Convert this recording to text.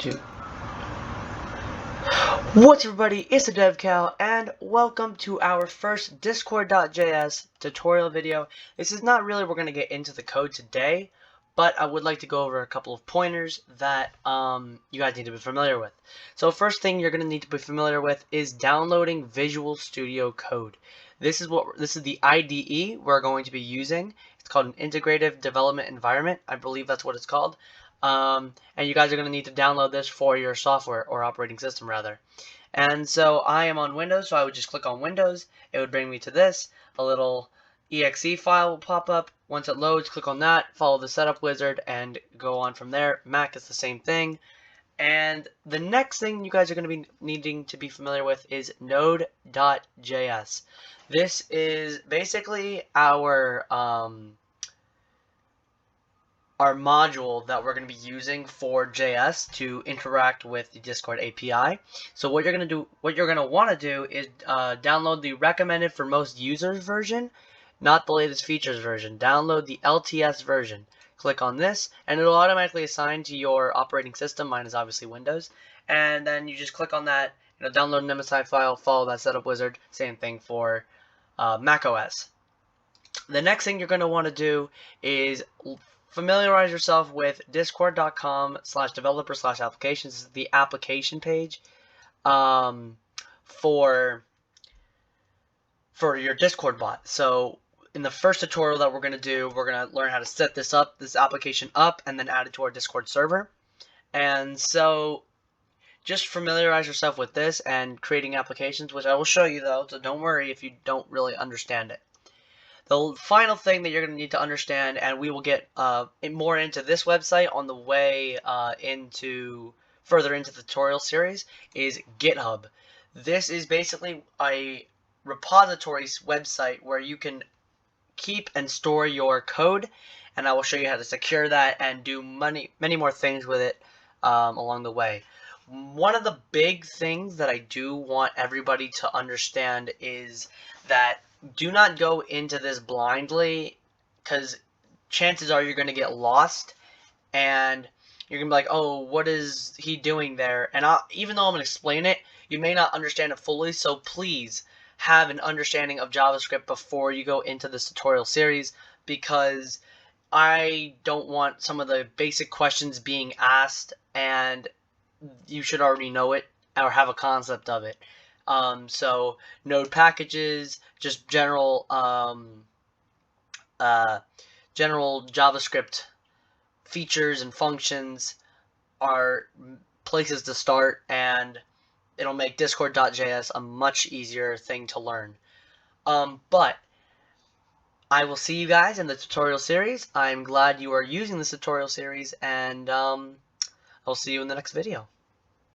Two. What's up, everybody? It's the DevCal, and welcome to our first Discord.js tutorial video. This is not really we're going to get into the code today, but I would like to go over a couple of pointers that you guys need to be familiar with. So first thing you're going to need to be familiar with is downloading Visual Studio Code. This is the IDE we're going to be using. It's called an Integrative Development Environment. I believe that's what it's called. And you guys are going to need to download this for your software or operating system rather. And so I am on Windows, so I would just click on Windows. It would bring me to this. A little exe file will pop up. Once it loads, click on that, follow the setup wizard, and go on from there. Mac is the same thing. And the next thing you guys are going to be needing to be familiar with is Node.js. This is basically our module that we're going to be using for JS to interact with the Discord API. So what you're going to want to do is download the recommended for most users version, not the latest features version. Download the LTS version. Click on this, and it'll automatically assign to your operating system. Mine is obviously Windows. And then you just click on that, it'll download an MSI file, follow that setup wizard. Same thing for Mac OS. The next thing you're going to want to do is familiarize yourself with discord.com/developer/applications. This is the application page for your Discord bot. So in the first tutorial that we're going to do, we're going to learn how to set this application up, and then add it to our Discord server. And so just familiarize yourself with this and creating applications, which I will show you though, so don't worry if you don't really understand it. The final thing that you're going to need to understand, and we will get more into this website on the way further into the tutorial series, is GitHub. This is basically a repository website where you can keep and store your code, and I will show you how to secure that and do many more things with it along the way. One of the big things that I do want everybody to understand is that do not go into this blindly, because chances are you're going to get lost and you're going to be like, oh, what is he doing there? And even though I'm going to explain it, you may not understand it fully, so please have an understanding of JavaScript before you go into this tutorial series, because I don't want some of the basic questions being asked and you should already know it or have a concept of it. So node packages, just general JavaScript features and functions are places to start, and it'll make Discord.js a much easier thing to learn. But I will see you guys in the tutorial series. I'm glad you are using this tutorial series, and I'll see you in the next video.